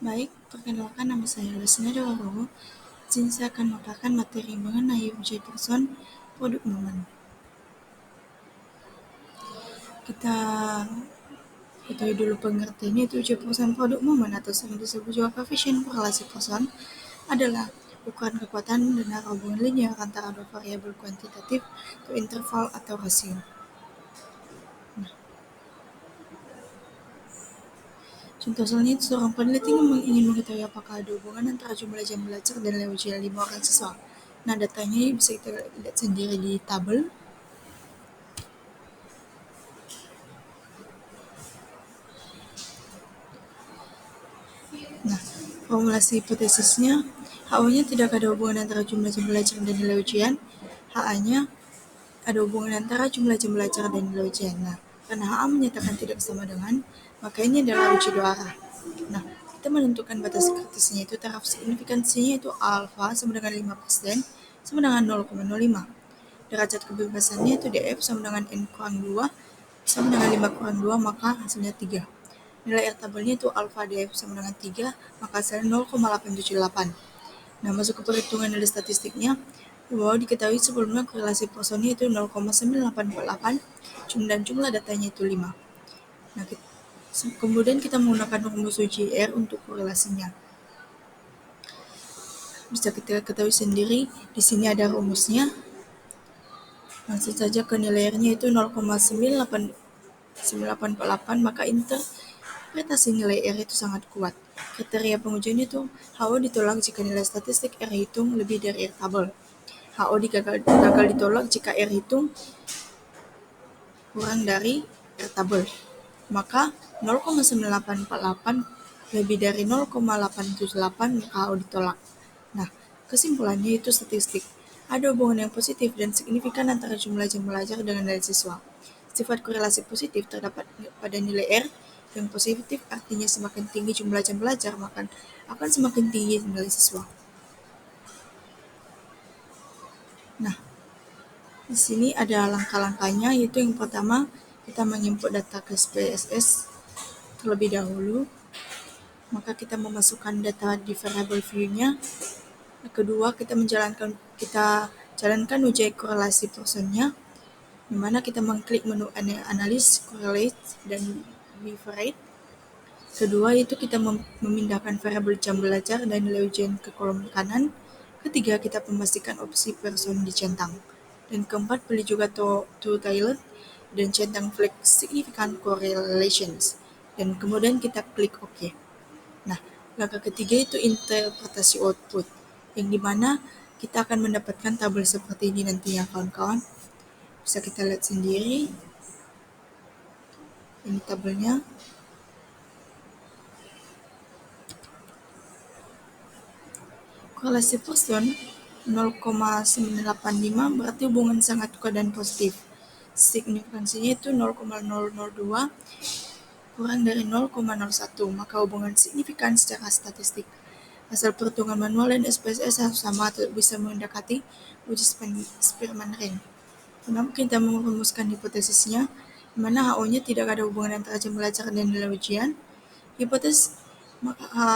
Baik, perkenalkan nama saya Lesna Dewaro. Sini saya akan memaparkan materi mengenai objek person produk momen. Kita ketahui dulu pengertiannya itu objek person produk momen atau sering disebut juga coefficient korelasi person adalah ukuran kekuatan dan hubungan linear antara dua variabel kuantitatif atau interval atau rasio. Contoh selanjutnya, seorang peneliti ingin mengetahui apakah ada hubungan antara jumlah jam belajar dan nilai ujian 5 orang siswa. Nah, datanya bisa kita lihat sendiri di tabel. Nah, formulasi hipotesisnya, HO-nya tidak ada hubungan antara jumlah jam belajar dan nilai ujian. HA-nya ada hubungan antara jumlah jam belajar dan nilai ujian. Nah, karena HA menyatakan tidak sama dengan, maka ini adalah uji dua arah. Nah, kita menentukan batas kritisnya itu taraf signifikansinya itu alfa sama dengan 5% sama dengan 0,05. Derajat kebebasannya itu DF sama dengan N kurang 2 sama dengan 5 kurang 2, maka hasilnya 3. Nilai R tabelnya itu alfa DF sama dengan 3, maka hasilnya 0,878. Nah, masuk ke perhitungan nilai statistiknya, bahwa diketahui sebelumnya korelasi personnya itu 0,9848 dan jumlah datanya itu 5. Nah, kemudian kita menggunakan rumus UJR untuk korelasinya. Bisa kita ketahui sendiri, di sini ada rumusnya. Langsung saja ke nilai R-nya itu 0,9848, maka interpretasi nilai R itu sangat kuat. Kriteria pengujiannya itu HO ditolak jika nilai statistik R hitung lebih dari R tabel. HO gagal ditolak jika R hitung kurang dari R tabel. Maka 0,9848 lebih dari 0,878, maka HO ditolak. Nah, kesimpulannya itu statistik. Ada hubungan yang positif dan signifikan antara jumlah jam belajar dengan nilai siswa. Sifat korelasi positif terdapat pada nilai R yang positif, artinya semakin tinggi jumlah jam belajar, maka akan semakin tinggi nilai siswa. Nah, di sini ada langkah-langkahnya, yaitu yang pertama, kita menginput data ke SPSS terlebih dahulu. Maka kita memasukkan data di variable view-nya. Kedua, kita jalankan uji korelasi personnya, di mana kita mengklik menu analysis, correlate, dan evaluate. Kedua, itu kita memindahkan variabel jam belajar dan nilai ujian ke kolom kanan. Ketiga, kita memastikan opsi person dicentang. Dan keempat, pilih juga to tailored dan centang flag significant correlations. Dan kemudian kita klik OK. Nah, langkah ketiga itu interpretasi output, yang dimana kita akan mendapatkan tabel seperti ini nantinya, kawan-kawan. Bisa kita lihat sendiri. Ini tabelnya. Korelasi person 0,985 berarti hubungan sangat kuat dan positif. Signifikansinya itu 0,002 kurang dari 0,01, maka hubungan signifikan secara statistik. Hasil perhitungan manual dan SPSS harus sama atau bisa mendekati uji Spearman ring. Kenapa kita merumuskan hipotesisnya, di mana HO-nya tidak ada hubungan antara jam belajar dan nilai ujian. Hipotesis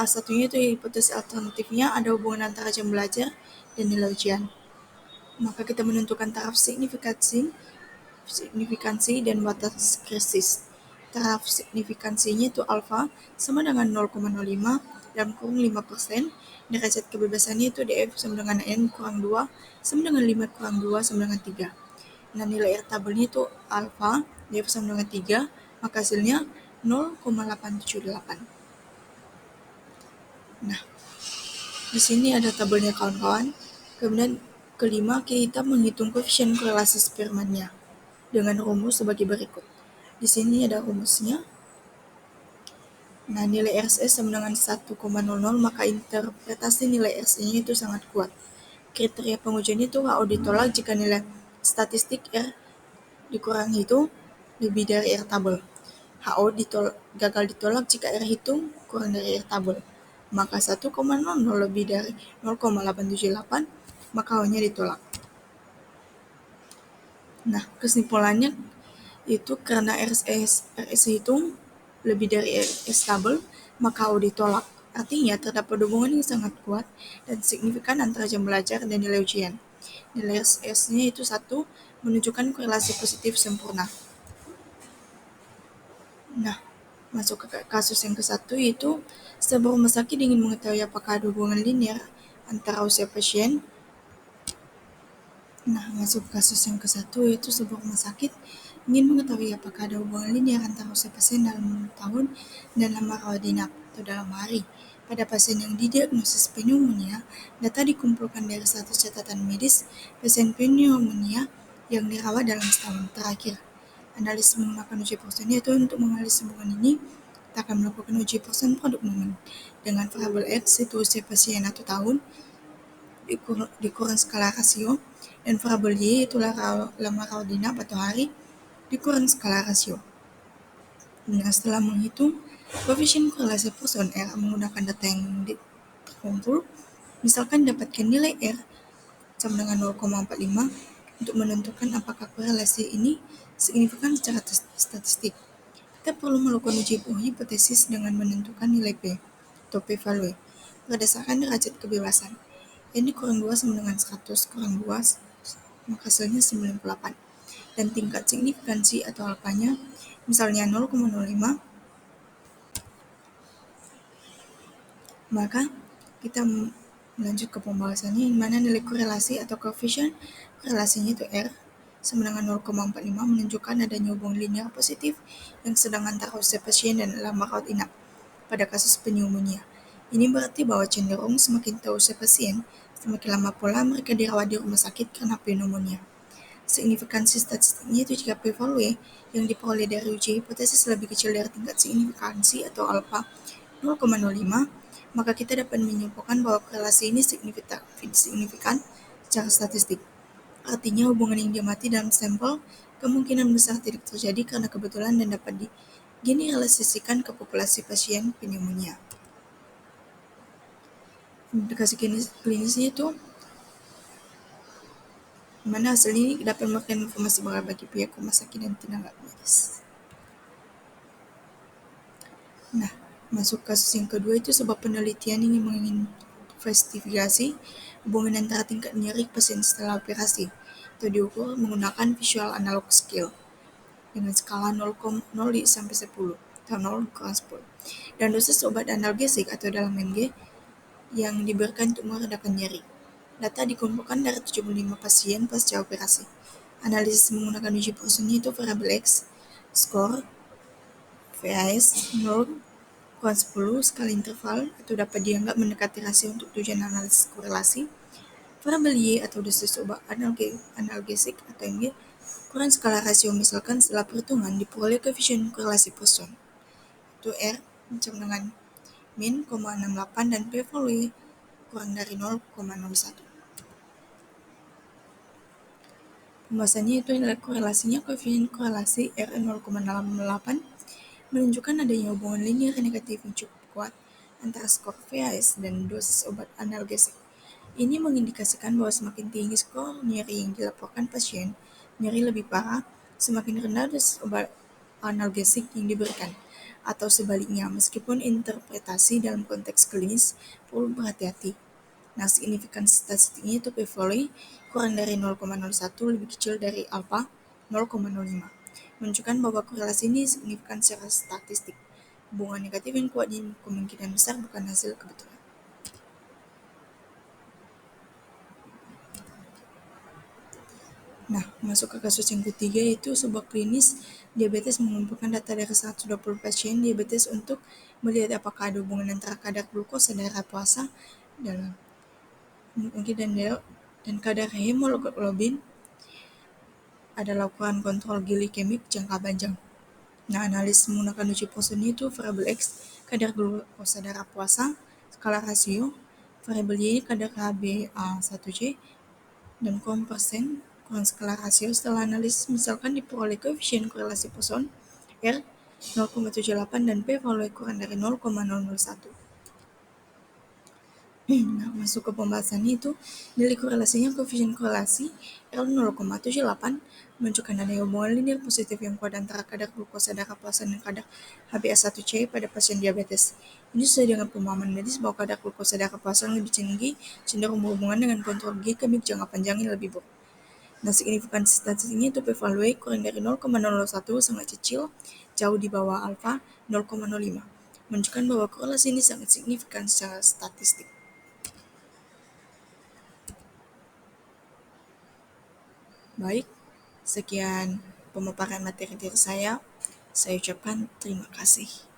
satunya itu hipotesis alternatifnya ada hubungan antara jam belajar dan nilai ujian. Maka kita menentukan taraf signifikansi dan batas krisis. Taraf signifikansinya itu alfa sama dengan 0,05 dalam kurung 5%. Derajat kebebasannya itu DF sama dengan N kurang 2 sama dengan 5 kurang 2 sama dengan 3. Nah, nilai R tabelnya itu alfa, DF sama dengan 3, maka hasilnya 0,878. Nah, di sini ada tabelnya, kawan-kawan. Kemudian kelima, kita menghitung koefisien korelasi Spearman-nya dengan rumus sebagai berikut. Di sini ada rumusnya. Nah, nilai RSS sama dengan 1,00, maka interpretasi nilai RSS-nya itu sangat kuat. Kriteria pengujian itu HO ditolak jika nilai statistik R dikurangi itu lebih dari R tabel. HO gagal ditolak jika R hitung kurang dari R tabel. Maka 1,00 lebih dari 0,878, maka HO-nya ditolak. Nah, kesimpulannya itu karena RS hitung lebih dari RS tabel, maka HO ditolak. Artinya, terdapat hubungan yang sangat kuat dan signifikan antara jam belajar dan nilai ujian. Nilai S-nya itu 1, menunjukkan korelasi positif sempurna. Nah, masuk ke kasus yang ke-1 yaitu sebuah rumah sakit ingin mengetahui apakah ada hubungan linear antara usia pasien. Masuk ke kasus yang ke-1 yaitu sebuah rumah sakit ingin mengetahui apakah ada hubungan linear antara usia pasien dalam tahun dan lama rawat inap atau dalam hari. Pada pasien yang didiagnosis pneumonia, data dikumpulkan dari status catatan medis pasien pneumonia yang dirawat dalam setahun terakhir. Analisis menggunakan uji Poisson yaitu untuk menganalisis hubungan ini, kita akan melakukan uji Poisson produk momen dengan variabel X yaitu usia pasien atau tahun dikurang skala rasio, dan variabel Y yaitu lama rawat inap atau hari dikurang skala rasio. Setelah menghitung koefisien korelasi Poisson R menggunakan data yang terkumpul, misalkan dapatkan nilai R sama dengan 0,45 untuk menentukan apakah korelasi ini signifikan secara statistik. Kita perlu melakukan uji hipotesis dengan menentukan nilai P atau p-value berdasarkan derajat kebebasan. N kurang 2 sama dengan 100 kurang 2, maka hasilnya 98. Dan tingkat signifikansi atau alfanya misalnya 0,05, maka kita lanjut ke pembahasannya, di mana nilai korelasi atau koefisien korelasinya itu R sama dengan 0,45 menunjukkan adanya hubungan linear positif yang sedang antara usia pasien dan lama rawat inap pada kasus pneumonia. Ini berarti bahwa cenderung semakin tua usia pasien, semakin lama pula mereka dirawat di rumah sakit karena pneumonia. Signifikansi statistiknya itu jika p-value yang diperoleh dari uji hipotesis lebih kecil dari tingkat signifikansi atau alfa 0,05, maka kita dapat menyimpulkan bahwa korelasi ini signifikan secara statistik. Artinya hubungan yang diamati dalam sampel kemungkinan besar tidak terjadi karena kebetulan dan dapat digeneralisasikan ke populasi pasien pneumonia. Indikasi klinisnya itu mana hasil ini dapat memberikan informasi baru bagi pihak rumah sakit dan tenaga medis. Masuk kasus yang kedua itu sebuah penelitian yang menginvestigasi hubungan antara tingkat nyeri pasien setelah operasi atau diukur menggunakan visual analog scale dengan skala 0 sampai 10 atau 0 kurang 10 dan dosis obat analgesik atau dalam mg yang diberikan untuk meredakan nyeri. Data dikumpulkan dari 75 pasien pasca operasi. Analisis menggunakan uji Poisson itu variabel X, skor, VAS 0 kurang 10 skala interval atau dapat dianggap mendekati rasio untuk tujuan analisis korelasi. Variabel Y atau dosis obat analgesik atau MG kurang skala rasio misalkan setelah perhitungan diperoleh koefisien korelasi Poisson itu R sama dengan min 0,68 dan p-value kurang dari 0,01. Pembahasannya itu nilai korelasinya koefisien korelasi R 0,68 menunjukkan adanya hubungan linear negatif yang cukup kuat antara skor VAS dan dosis obat analgesik. Ini mengindikasikan bahwa semakin tinggi skor nyeri yang dilaporkan pasien, nyeri lebih parah, semakin rendah dosis obat analgesik yang diberikan, atau sebaliknya, meskipun interpretasi dalam konteks klinis perlu berhati-hati. Signifikansi statistiknya itu p-value kurang dari 0,01 lebih kecil dari alfa 0,05. Menunjukkan bahwa korelasi ini signifikan secara statistik. Hubungan negatif yang kuat ini kemungkinan besar bukan hasil kebetulan. Masuk ke kasus yang ketiga yaitu sebuah klinis diabetes mengumpulkan data dari 120 pasien diabetes untuk melihat apakah ada hubungan antara kadar glukosa darah puasa dan kadar hemoglobin adalah ukuran kontrol glikemik jangka panjang. Analisis menggunakan uji Poisson itu variabel X, kadar glukosa darah puasa, skala rasio, variabel Y, kadar HbA1c, dan % kurang skala rasio. Setelah analisis misalkan diperoleh koefisien korelasi Poisson R 0,78 dan p-value kurang dari 0,001. Nah, masuk ke pembahasannya itu, nilai korelasinya koefisien korelasi L 0,78 menunjukkan adanya hubungan linear positif yang kuat antara kadar glukosa darah pasien dan kadar HbA1c pada pasien diabetes. Ini sesuai dengan pemahaman medis bahwa kadar glukosa darah pasien lebih tinggi cenderung berhubungan dengan kontrol glikemik jangka panjang yang lebih buruk. Nah, signifikansi statistiknya itu p-value kurang dari 0,01 sangat kecil, jauh di bawah alfa 0,05, menunjukkan bahwa korelasi ini sangat signifikan secara statistik. Baik, sekian pemaparan materi dari saya. Saya ucapkan terima kasih.